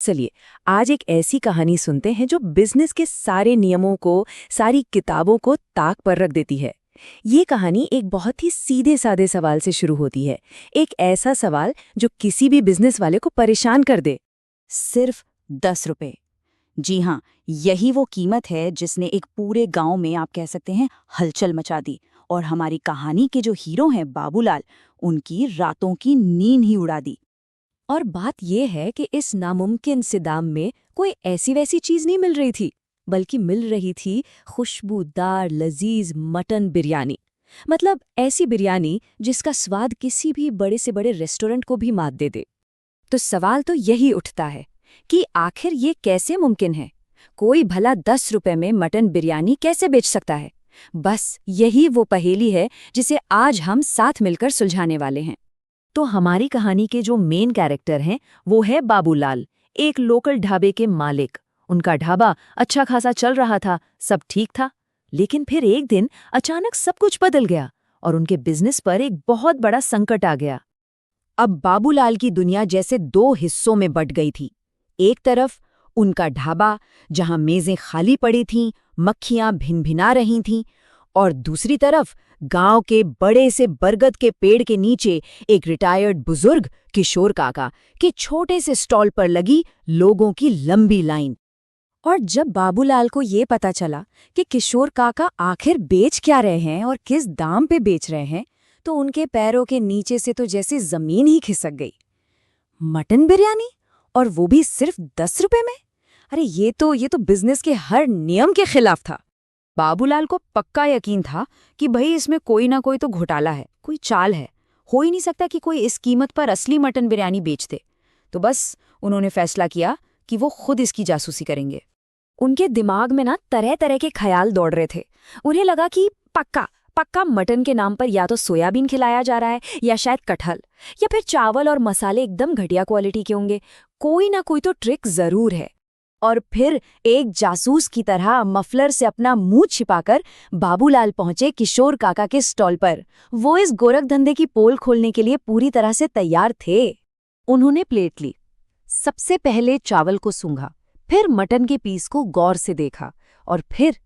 चलिए, आज एक ऐसी कहानी सुनते हैं जो बिजनेस के सारे नियमों को, सारी किताबों को ताक पर रख देती है। ये कहानी एक बहुत ही सीधे साधे सवाल से शुरू होती है। एक ऐसा सवाल जो किसी भी बिजनेस वाले को परेशान कर दे। सिर्फ 10 रुपए। जी हाँ, यही वो कीमत है जिसने एक पूरे गांव में आप कह सकते हैं हलचल मचा दी। और हमारी कहानी के जो हीरो हैं बाबूलाल, उनकी रातों की नींद ही उड़ा दी। और बात यह है कि इस नामुमकिन से दाम में कोई ऐसी वैसी चीज नहीं मिल रही थी, बल्कि मिल रही थी खुशबूदार लजीज मटन बिरयानी। मतलब ऐसी बिरयानी जिसका स्वाद किसी भी बड़े से बड़े रेस्टोरेंट को भी मात दे दे। तो सवाल तो यही उठता है कि आखिर ये कैसे मुमकिन है? कोई भला 10 रुपए में मटन बिरयानी कैसे बेच सकता है? बस यही वो पहेली है जिसे आज हम साथ मिलकर सुलझाने वाले हैं। तो हमारी कहानी के जो मेन कैरेक्टर हैं वो है बाबूलाल, एक लोकल ढाबे के मालिक। उनका ढाबा अच्छा खासा चल रहा था, सब ठीक था। लेकिन फिर एक दिन अचानक सब कुछ बदल गया और उनके बिजनेस पर एक बहुत बड़ा संकट आ गया। अब बाबूलाल की दुनिया जैसे दो हिस्सों में बंट गई थी। एक तरफ उनका ढाबा, जहां मेजें खाली पड़ी थीं, मक्खियां भिनभिना रही थीं, और दूसरी तरफ गांव के बड़े से बरगद के पेड़ के नीचे एक रिटायर्ड बुजुर्ग किशोर काका के छोटे से स्टॉल पर लगी लोगों की लंबी लाइन। और जब बाबूलाल को ये पता चला कि किशोर काका आखिर बेच क्या रहे हैं और किस दाम पे बेच रहे हैं, तो उनके पैरों के नीचे से तो जैसे जमीन ही खिसक गई। मटन बिरयानी, और वो भी सिर्फ 10 रुपए में? अरे ये तो बिजनेस के हर नियम के खिलाफ था। बाबूलाल को पक्का यकीन था कि भाई इसमें कोई ना कोई तो घोटाला है, कोई चाल है। हो ही नहीं सकता कि कोई इस कीमत पर असली मटन बिरयानी बेच दे। तो बस उन्होंने फैसला किया कि वो खुद इसकी जासूसी करेंगे। उनके दिमाग में ना तरह तरह के ख्याल दौड़ रहे थे। उन्हें लगा कि पक्का पक्का मटन के नाम पर या तो सोयाबीन खिलाया जा रहा है, या शायद कटहल, या फिर चावल और मसाले एकदम घटिया क्वालिटी के होंगे। कोई ना कोई तो ट्रिक जरूर है। और फिर एक जासूस की तरह मफलर से अपना मुंह छिपाकर बाबूलाल पहुंचे किशोर काका के स्टॉल पर। वो इस गोरखधंधे की पोल खोलने के लिए पूरी तरह से तैयार थे। उन्होंने प्लेट ली, सबसे पहले चावल को सूंघा, फिर मटन के पीस को गौर से देखा, और फिर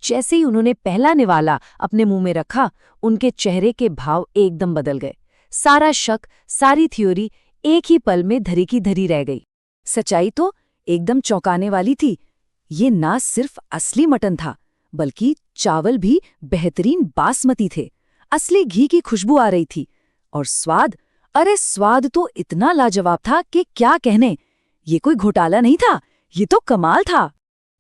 जैसे ही उन्होंने पहला निवाला अपने मुंह में रखा, उनके चेहरे के भाव एकदम बदल गए। सारा शक, सारी थ्योरी एक ही पल में धरी की धरी रह गई। सच्चाई तो एकदम चौंकाने वाली थी। ये ना सिर्फ असली मटन था, बल्कि चावल भी बेहतरीन बासमती थे। असली घी की खुशबू आ रही थी, और स्वाद, अरे स्वाद तो इतना लाजवाब था कि क्या कहने। ये कोई घोटाला नहीं था, ये तो कमाल था।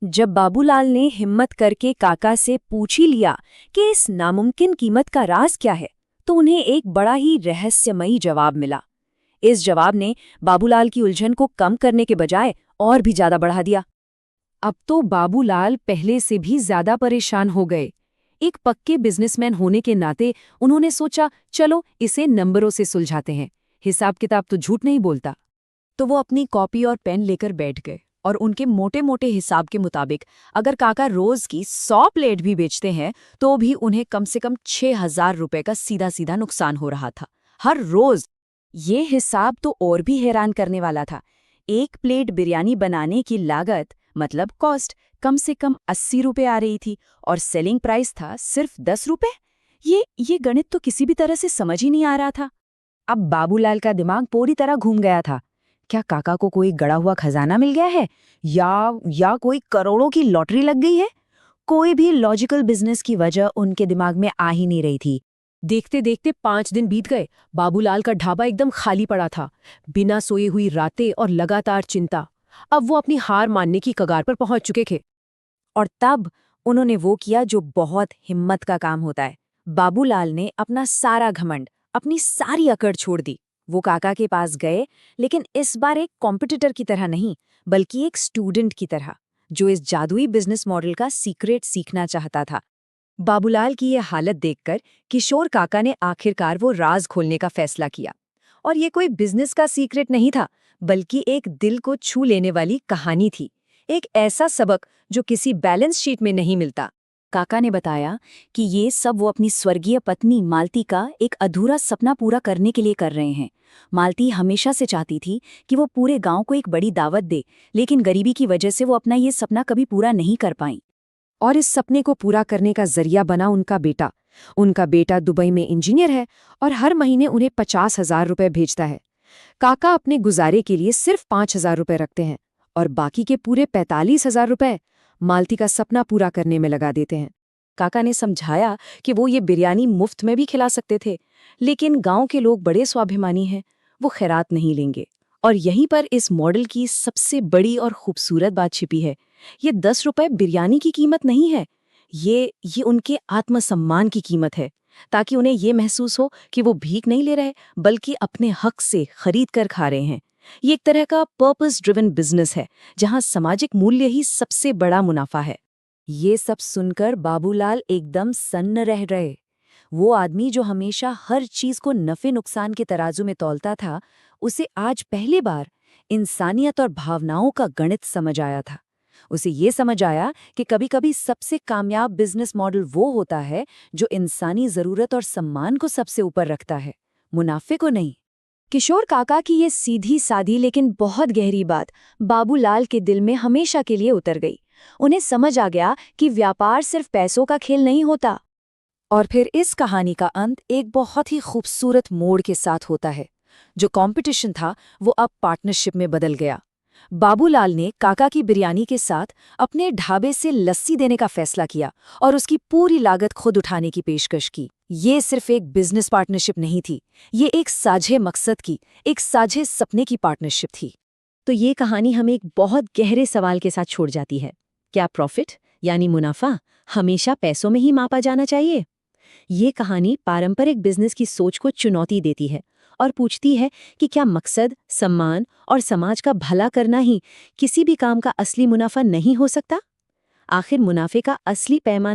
जब बाबूलाल ने हिम्मत करके काका से पूछ ही लिया कि इस नामुमकिन कीमत का राज क्या है, तो उन्हें एक बड़ा ही रहस्यमयी जवाब मिला। इस जवाब ने बाबूलाल की उलझन को कम करने के बजाय और भी ज्यादा बढ़ा दिया। अब तो बाबूलाल पहले से भी ज्यादा परेशान हो गए। एक पक्के बिजनेसमैन होने के नाते उन्होंने सोचा, चलो इसे नंबरों से सुलझाते हैं, हिसाब किताब तो झूठ नहीं बोलता। तो वो अपनी कॉपी और पेन लेकर बैठ गए, और उनके मोटे मोटे हिसाब के मुताबिक अगर काका रोज की 100 प्लेट भी बेचते हैं तो भी उन्हें कम से कम 6,000 रुपए का सीधा सीधा नुकसान हो रहा था, हर रोज। ये हिसाब तो और भी हैरान करने वाला था। एक प्लेट बिरयानी बनाने की लागत, मतलब कॉस्ट, कम से कम 80 रुपए आ रही थी, और सेलिंग प्राइस था सिर्फ 10 रुपए। ये गणित तो किसी भी तरह से समझ ही नहीं आ रहा था। अब बाबूलाल का दिमाग पूरी तरह घूम गया था। क्या काका को कोई गड़ा हुआ खजाना मिल गया है, या कोई करोड़ों की लॉटरी लग गई है? कोई भी लॉजिकल बिजनेस की वजह उनके दिमाग में आ ही नहीं रही थी। देखते देखते 5 दिन बीत गए। बाबूलाल का ढाबा एकदम खाली पड़ा था, बिना सोई हुई रातें और लगातार चिंता। अब वो अपनी हार मानने की कगार पर पहुंच चुके थे। और तब उन्होंने वो किया जो बहुत हिम्मत का काम होता है। बाबूलाल ने अपना सारा घमंड, अपनी सारी अकड़ छोड़ दी। वो काका के पास गए, लेकिन इस बार एक कॉम्पिटिटर की तरह नहीं, बल्कि एक स्टूडेंट की तरह, जो इस जादुई बिजनेस मॉडल का सीक्रेट सीखना चाहता था। बाबूलाल की ये हालत देखकर किशोर काका ने आखिरकार वो राज खोलने का फैसला किया। और ये कोई बिजनेस का सीक्रेट नहीं था, बल्कि एक दिल को छू लेने वाली कहानी थी। एक ऐसा सबक जो किसी बैलेंस शीट में नहीं मिलता। काका ने बताया कि ये सब वो अपनी स्वर्गीय पत्नी मालती का एक अधूरा सपना पूरा करने के लिए कर रहे हैं। मालती हमेशा से चाहती थी कि वो पूरे गांव को एक बड़ी दावत दे, लेकिन गरीबी की वजह से वो अपना ये सपना कभी पूरा नहीं कर पाई। और इस सपने को पूरा करने का जरिया बना उनका बेटा। उनका बेटा दुबई में इंजीनियर है और हर महीने उन्हें 50,000 रुपए भेजता है। काका अपने गुजारे के लिए सिर्फ 5,000 रुपए रखते हैं और बाकी के पूरे 45,000 रुपए मालती का सपना पूरा करने में लगा देते हैं। काका ने समझाया कि वो ये बिरयानी मुफ्त में भी खिला सकते थे, लेकिन गांव के लोग बड़े स्वाभिमानी हैं, वो खैरात नहीं लेंगे। और यहीं पर इस मॉडल की सबसे बड़ी और खूबसूरत बात छिपी है। ये 10 रुपए बिरयानी की कीमत नहीं है, ये उनके आत्मसम्मान की कीमत है, ताकि उन्हें ये महसूस हो कि वो भीख नहीं ले रहे, बल्कि अपने हक से खरीद कर खा रहे हैं। ये एक तरह का पर्पस ड्रिवन बिजनेस है, जहां सामाजिक मूल्य ही सबसे बड़ा मुनाफा है। ये सब सुनकर बाबूलाल एकदम सन्न रह रहे। वो आदमी जो हमेशा हर चीज को नफे नुकसान के तराजू में तौलता था, उसे आज पहली बार इंसानियत और भावनाओं का गणित समझ आया था। उसे ये समझ आया कि कभी-कभी सबसे कामयाब बिजनेस मॉडल वो होता है जो इंसानी जरूरत और सम्मान को सबसे ऊपर रखता है, मुनाफे को नहीं। किशोर काका की ये सीधी सादी लेकिन बहुत गहरी बात बाबूलाल के दिल में हमेशा के लिए उतर गई। उन्हें समझ आ गया कि व्यापार सिर्फ पैसों का खेल नहीं होता। और फिर इस कहानी का अंत एक बहुत ही खूबसूरत मोड़ के साथ होता है। जो कंपटीशन था वो अब पार्टनरशिप में बदल गया। बाबूलाल ने काका की बिरयानी के साथ अपने ढाबे से लस्सी देने का फैसला किया और उसकी पूरी लागत खुद उठाने की पेशकश की। ये सिर्फ एक बिजनेस पार्टनरशिप नहीं थी, ये एक साझे मकसद की, एक साझे सपने की पार्टनरशिप थी। तो ये कहानी हमें एक बहुत गहरे सवाल के साथ छोड़ जाती है। क्या प्रॉफिट यानी मुनाफा हमेशा पैसों में ही मापा जाना चाहिए? ये कहानी पारंपरिक बिजनेस की सोच को चुनौती देती है और पूछती है कि क्या मकसद, सम्मान और समाज का भला करना ही किसी भी काम का असली मुनाफा नहीं हो सकता? आखिर मुनाफे का असली पैमाना